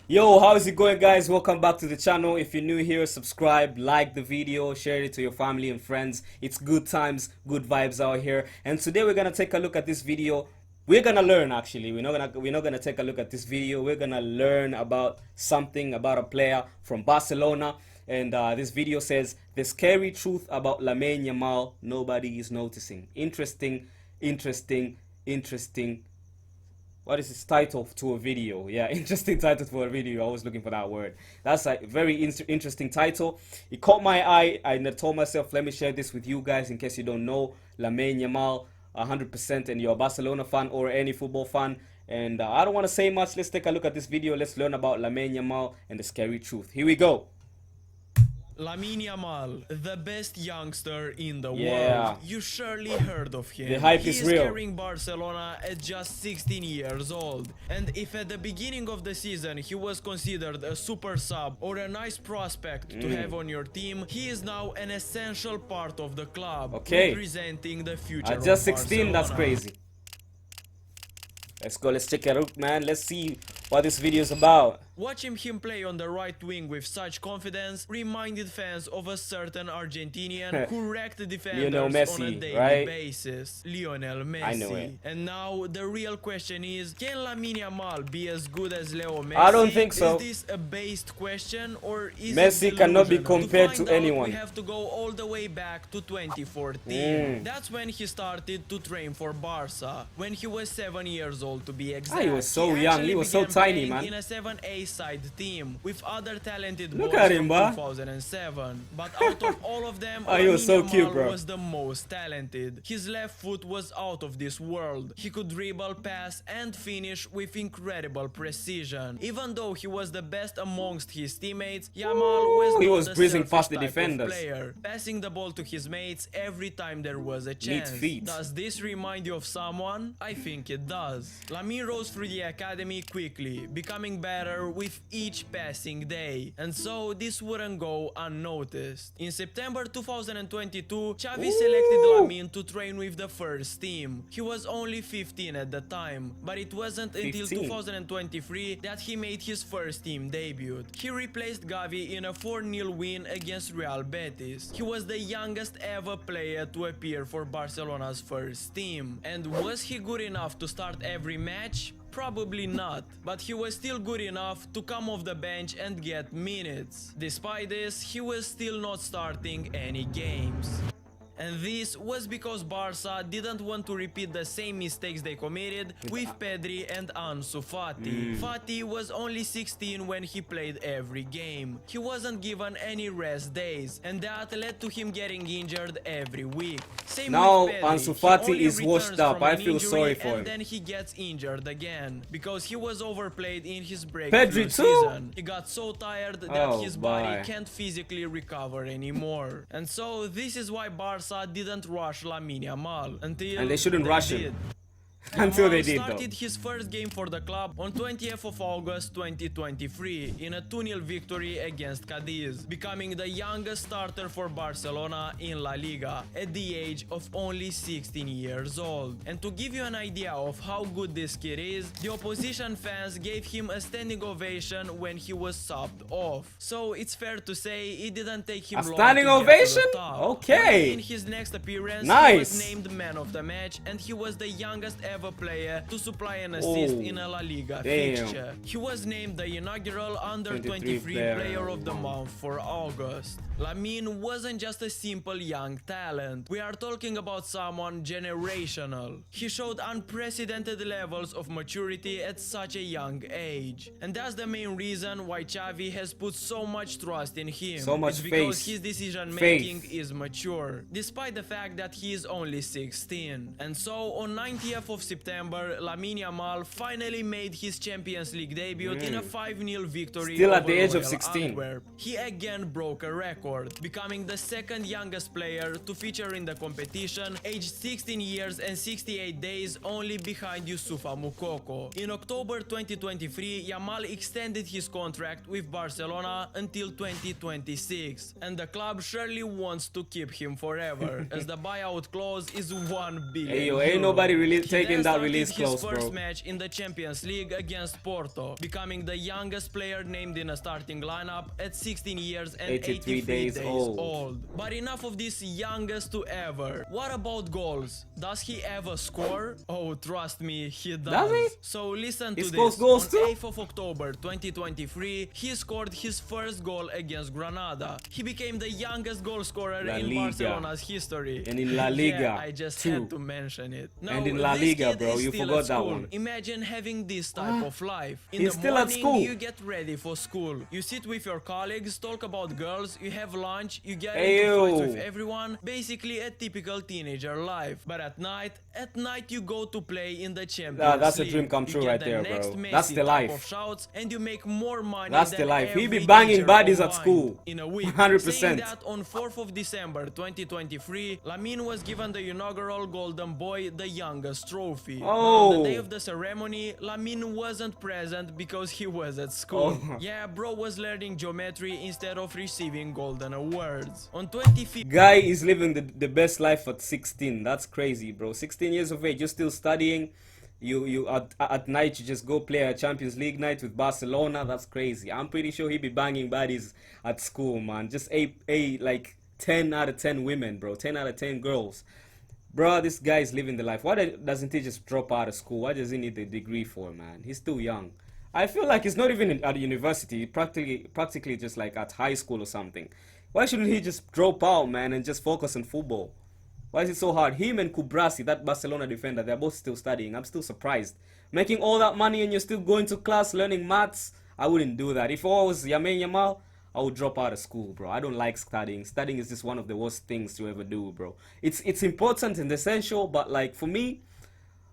Yo, how's it going, guys? Welcome back to the channel. If you're new here, subscribe, like the video, share it to your family and friends. It's good times, good vibes out here. And today we're gonna take a look at this video. We're gonna learn, actually. We're not gonna take a look at this video. We're gonna learn about something about a player from Barcelona. And this video says the scary truth about Lamine Yamal nobody is noticing. Interesting, interesting, interesting. What is this title to a video? Yeah, interesting title for a video. I was looking for that word. That's a very interesting title. It caught my eye. I told myself, let me share this with you guys in case you don't know Lamine Yamal 100% and you're a Barcelona fan or any football fan. And I don't want to say much. Let's take a look at this video. Let's learn about Lamine Yamal and the scary truth. Here we go. Lamine Yamal, the best youngster in the Yeah. world. You surely heard of him. The hype he is is real. carrying Barcelona at just 16 years old. And if at the beginning of the season he was considered a super sub or a nice prospect to have on your team, he is now an essential part of the club, Okay. representing the future At of just 16, that's Barcelona. crazy. Let's go. Let's check it out, man. Let's see what this video is about. Watching him play on the right wing with such confidence reminded fans of a certain Argentinian who wrecked defenders Lionel Messi, on a daily right? basis, Lionel Messi. I know it. And now the real question is, can Lamine Yamal be as good as Leo Messi? I don't think so. Is this a based question or is Messi it cannot be delusional? compared find to out, anyone. We have to go all the way back to 2014. That's when he started to train for Barca, when he was 7 years old to be exact. He was so young. He actually was so began tiny, playing man. in a 7A side team with other talented Look boys at him, from bruh. 2007. But out of all of them, Oh, he was so Lamine cute, Yamal bro. was the most talented. His left foot was out of this world. He could dribble, pass and finish with incredible precision. Even though he was the best amongst his teammates, Yamal was He not was a breezing selfish past the type of defenders. player, passing the ball to his mates every time there was a chance. feet. Does this remind you of someone? I think it does. Lamine rose through the academy quickly, becoming better with each passing day, and so this wouldn't go unnoticed. In September 2022, Xavi selected Lamine to train with the first team. He was only 15 at the time, but it wasn't until 15. 2023 that he made his first team debut. He replaced Gavi in a 4-0 win against Real Betis. He was the youngest ever player to appear for Barcelona's first team. And was he good enough to start every match? Probably not, but he was still good enough to come off the bench and get minutes. Despite this, he was still not starting any games. And this was because Barca didn't want to repeat the same mistakes they committed with Pedri and Ansu Fati. Fati was only 16 when he played every game. He wasn't given any rest days, and that led to him getting injured every week. Same Now, with Pedri. Ansu He Fati only is washed returns up. from I an feel injury sorry for him. and then he gets injured again because he was overplayed in his Pedri breakthrough too? season. He got so tired that Oh, his bye. body can't physically recover anymore. And so this is why Barca didn't rush Lamine Yamal until And they shouldn't rush him. did. Until they Yamal did, started though. his first game for the club on 20th of August 2023 in a 2-0 victory against Cadiz, becoming the youngest starter for Barcelona in La Liga at the age of only 16 years old. And to give you an idea of how good this kid is, the opposition fans gave him a standing ovation when he was subbed off. So it's fair to say it didn't take him A long standing to get to ovation? the top. Okay. Only in his next appearance, he Nice. was named man of the match, and he was the youngest ever player to supply an assist Oh, in a La Liga damn. fixture. He was named the inaugural Under 23 23 player. Player of the Month for August. Lamine wasn't just a simple young talent. We are talking about someone generational. He showed unprecedented levels of maturity at such a young age. And that's the main reason why Xavi has put so much trust in him. So much It's because faith. his decision making Faith. is mature, despite the fact that he is only 16. And so on 90th of September, Lamine Yamal finally made his Champions League debut in a 5-0 victory Still at over the age of Royal 16. Antwerp. He again broke a record, becoming the second youngest player to feature in the competition, aged 16 years and 68 days, only behind Youssoufa Moukoko. In October 2023, Yamal extended his contract with Barcelona until 2026, and the club surely wants to keep him forever, as the buyout clause is 1 billion. Hey, yo, ain't nobody really He taking making then that started release his close, first bro. match in the Champions League against Porto, becoming the youngest player named in a starting lineup at 16 years and 83 days old. But enough of this youngest to ever. What about goals? Does he ever score? Oh, trust me, he Does he? does. So listen He to scores this. goals On too? 8th of October 2023, he scored his first goal against Granada. He became the youngest goal scorer La in Liga. Barcelona's history. And in La Liga, yeah, I just too. had to mention it. Now, And in La this Liga, kid bro, is you still forgot at that school. one. Imagine having this type of life. In He's the still at morning, school. you get ready for school. You sit with your colleagues, talk about girls, you have lunch, you get Ayo. into fights with everyone. Basically a typical teenager life. But at night you go to play in the Champions That's a League. dream come You true get right the there, next bro. Messi That's the type life. of shouts, and you make more money That's than the life. He be every banging teacher bodies at combined school. in a week. 100%. Saying that, on 4th of December 2023, Lamine was given the inaugural Golden Boy, the youngest trophy. But on the day of the ceremony, Lamine wasn't present because he was at school. Yeah, bro was learning geometry instead of receiving golden awards. On 25th Guy is living the best life at 16. That's crazy, bro. 16 years of age, you're still studying. You at night you just go play a Champions League night with Barcelona. That's crazy. I'm pretty sure he'd be banging bodies at school, man. Just like 10 out of 10 women, bro. 10 out of 10 girls. Bro, this guy is living the life. Why doesn't he just drop out of school? Why does he need the degree for, man? He's still young. I feel like he's not even at university. Practically just like at high school or something. Why shouldn't he just drop out, man, and just focus on football? Why is it so hard? Him and Kubrasi, that Barcelona defender, they're both still studying. I'm still surprised. Making all that money and you're still going to class learning maths? I wouldn't do that. If I was Lamine Yamal, I would drop out of school, bro. I don't like studying. Studying is just one of the worst things to ever do, bro. It's important and essential, but like for me,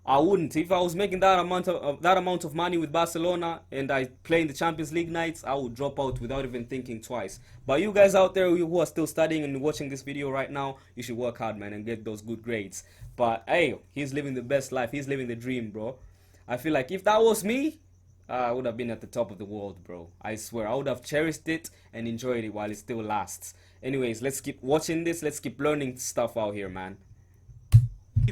I wouldn't. If I was making that amount of money with Barcelona and I play in the Champions League nights, I would drop out without even thinking twice. But you guys out there who are still studying and watching this video right now, you should work hard, man, and get those good grades. But hey, he's living the best life. He's living the dream, bro. I feel like if that was me, I would have been at the top of the world, bro. I swear, I would have cherished it and enjoyed it while it still lasts. Anyways, let's keep watching this. Let's keep learning stuff out here, man.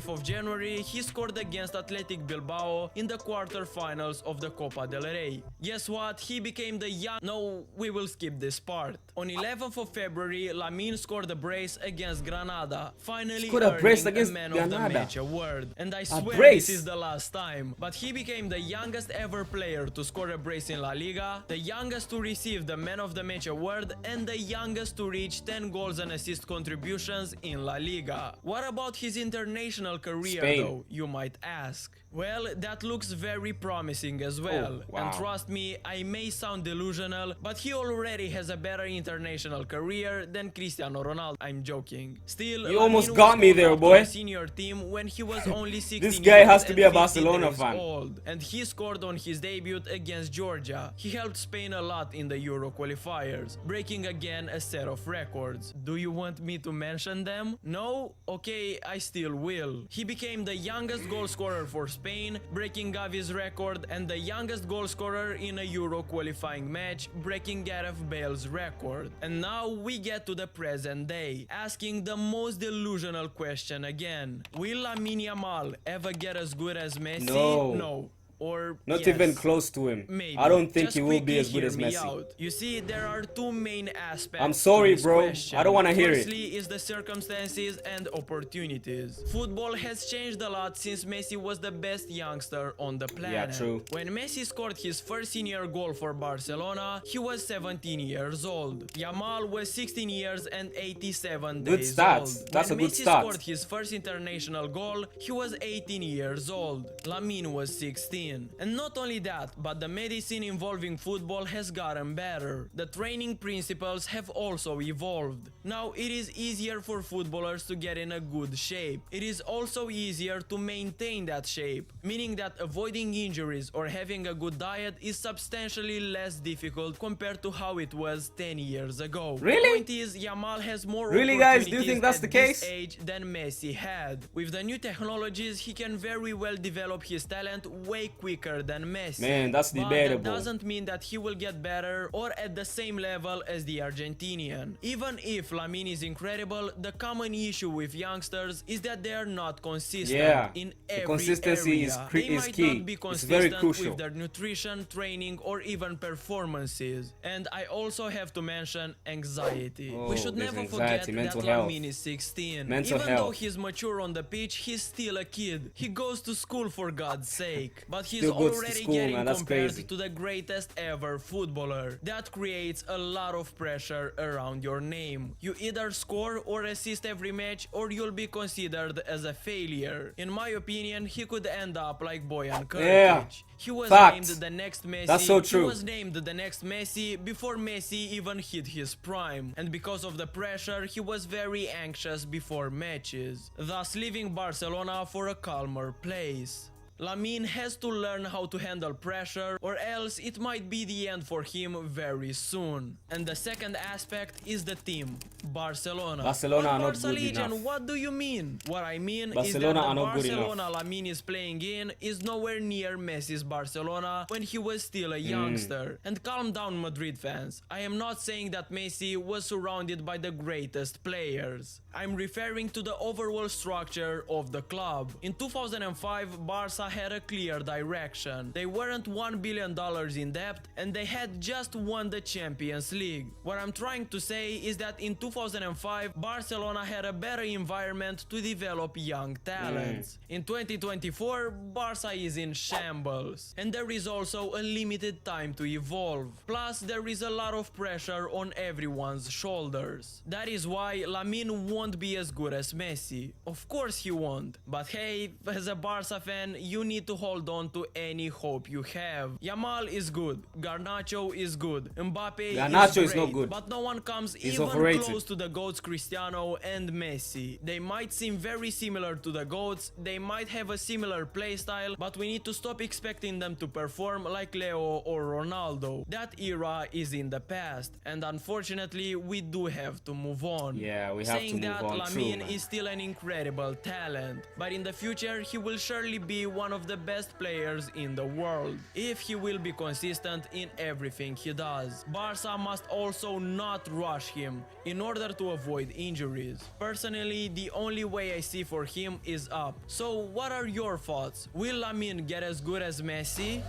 of January, he scored against Athletic Bilbao in the quarterfinals of the Copa del Rey. Guess what? He became the young... No, we will skip this part. On 11th of February, Lamine scored a brace against Granada, finally earning a Man of the Match award. And I swear this is the last time. But he became the youngest ever player to score a brace in La Liga, the youngest to receive the Man of the Match award, and the youngest to reach 10 goals and assist contributions in La Liga. What about his international career though, you might ask? Well, that looks very promising as well. And trust me, I may sound delusional, but he already has a better international career than Cristiano Ronaldo. I'm joking. Still, you almost got me there, boy. Senior team when he was only 16 This guy has to be a Barcelona fan. Old, and he scored on his debut against Georgia. He helped Spain a lot in the Euro qualifiers, breaking again a set of records. Do you want me to mention them? No? Okay, I still will. He became the youngest goal scorer for Spain, breaking Gavi's record, and the youngest goal scorer in a Euro qualifying match, breaking Gareth Bale's record. And now we get to the present day, asking the most delusional question again. Will Lamine Yamal ever get as good as Messi? No. Or not even close to him. Maybe. I don't think Just he will be as good as hear me Messi. out. You see, there are two main aspects. I'm sorry, to this bro. question. I don't want to hear it. Firstly is the circumstances and opportunities. Football has changed a lot since Messi was the best youngster on the planet. Yeah, true. When Messi scored his first senior goal for Barcelona, he was 17 years old. Yamal was 16 years and 87 good days stats. old. That's when a good Messi start. scored his first international goal, he was 18 years old. Lamine was 16. And not only that, but the medicine involving football has gotten better. The training principles have also evolved. Now it is easier for footballers to get in a good shape. It is also easier to maintain that shape, meaning that avoiding injuries or having a good diet is substantially less difficult compared to how it was 10 years ago. Really? The point is, Yamal has more really, guys? Do you think that's the case? age than Messi had. With the new technologies, he can very well develop his talent way quicker than Messi. Man, that's but debatable. that doesn't mean that he will get better or at the same level as the Argentinian. Even if Lamine is incredible, the common issue with youngsters is that they are not consistent in every consistency area. They might is key. not be It's very consistent crucial. with their nutrition, training, or even performances. And I also have to mention anxiety. We should there's never anxiety, forget mental that health. Lamine is 16. Mental Even though health. he's mature on the pitch, he's still a kid. He goes to school for God's sake. But he's Still goes to already school, getting man. That's compared crazy. to the greatest ever footballer. That creates a lot of pressure around your name. You either score or assist every match, or you'll be considered as a failure. In my opinion, he could end up like Bojan Krkic. Yeah. He was Fact. named the next Messi. That's so true. He was named the next Messi before Messi even hit his prime. And because of the pressure, he was very anxious before matches, thus leaving Barcelona for a calmer place. Lamine has to learn how to handle pressure, or else it might be the end for him very soon. And the second aspect is the team, Barcelona. Barcelona But are not Barca good Legion, enough. what do you mean? What I mean Barcelona is that are the not good Barcelona enough. Lamine is playing in is nowhere near Messi's Barcelona when he was still a youngster. And calm down, Madrid fans. I am not saying that Messi was surrounded by the greatest players. I'm referring to the overall structure of the club. In 2005, Barca had a clear direction. They weren't $1 billion in debt, and they had just won the Champions League. What I'm trying to say is that in 2005, Barcelona had a better environment to develop young talents. In 2024, Barca is in shambles, and there is also a limited time to evolve. Plus, there is a lot of pressure on everyone's shoulders. That is why Lamine won't be as good as Messi. Of course he won't. But hey, as a Barca fan, you need to hold on to any hope you have. Yamal is good. Garnacho is good. Mbappe Garnacho is is not great, good. but no one comes He's even overrated. close to the GOATs Cristiano and Messi. They might seem very similar to the GOATs, they might have a similar playstyle, but we need to stop expecting them to perform like Leo or Ronaldo. That era is in the past, and unfortunately we do have to move on. Yeah, we have to Saying move that, on. True, Lamine man. is still an incredible talent, but in the future he will surely be one of the best players in the world if he will be consistent in everything he does. Barca must also not rush him in order to avoid injuries. Personally, the only way I see for him is up. So what are your thoughts? Will Lamine get as good as Messi?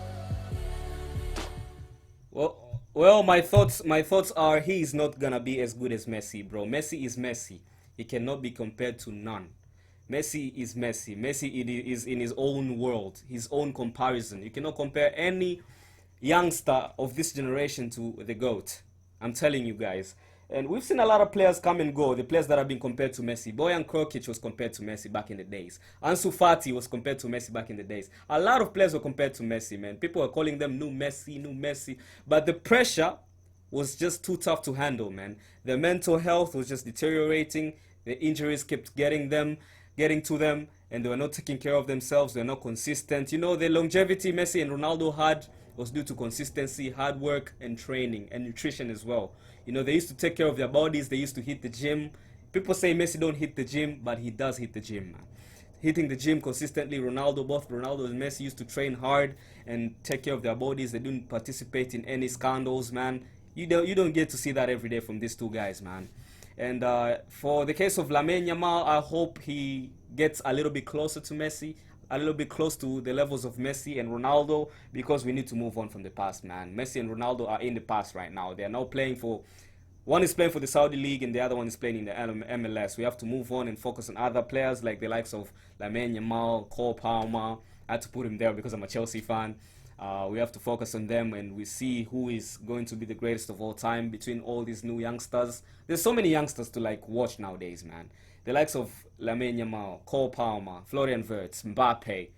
Well, my thoughts are he's not gonna be as good as Messi, bro. Messi is Messi. He cannot be compared to none. Messi is Messi. Messi is in his own world, his own comparison. You cannot compare any youngster of this generation to the GOAT. I'm telling you guys. And we've seen a lot of players come and go, the players that have been compared to Messi. Bojan Krkic was compared to Messi back in the days. Ansu Fati was compared to Messi back in the days. A lot of players were compared to Messi, man. People are calling them new Messi, new Messi. But the pressure was just too tough to handle, man. Their mental health was just deteriorating. The injuries kept getting to them, and they were not taking care of themselves. They're not consistent. You know, the longevity Messi and Ronaldo had was due to consistency, hard work, and training, and nutrition as well. You know, they used to take care of their bodies. They used to hit the gym. People say Messi don't hit the gym, but he does hit the gym, man. Hitting the gym consistently. Both Ronaldo and Messi used to train hard and take care of their bodies. They didn't participate in any scandals, man. You don't get to see that every day from these two guys, man. And for the case of Lamine Yamal, I hope he gets a little bit closer to Messi, a little bit close to the levels of Messi and Ronaldo, because we need to move on from the past, man. Messi and Ronaldo are in the past right now. They are now playing for, one is playing for the Saudi League and the other one is playing in the MLS. We have to move on and focus on other players like the likes of Lamine Yamal, Cole Palmer. I had to put him there because I'm a Chelsea fan. We have to focus on them, and we see who is going to be the greatest of all time between all these new youngsters. There's so many youngsters to like watch nowadays, man. The likes of Lamine Yamal, Cole Palmer, Florian Wirtz, Mbappe.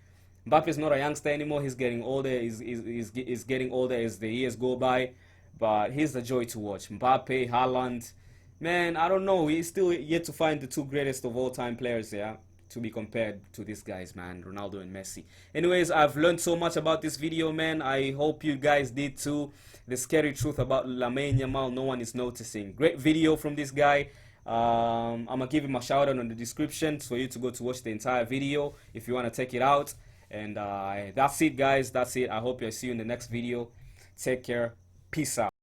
Mbappe is not a youngster anymore. He's getting older. He's getting older as the years go by. But he's a joy to watch. Mbappe, Haaland. Man, I don't know. He's still yet to find the two greatest of all time players, yeah, to be compared to these guys, man, Ronaldo and Messi. Anyways, I've learned so much about this video, man. I hope you guys did too. The scary truth about Lamine Yamal, no one is noticing. Great video from this guy. I'm gonna give him a shout out on the description for you to go to watch the entire video if you want to take it out. And that's it, guys. That's it. I hope I see you in the next video. Take care. Peace out.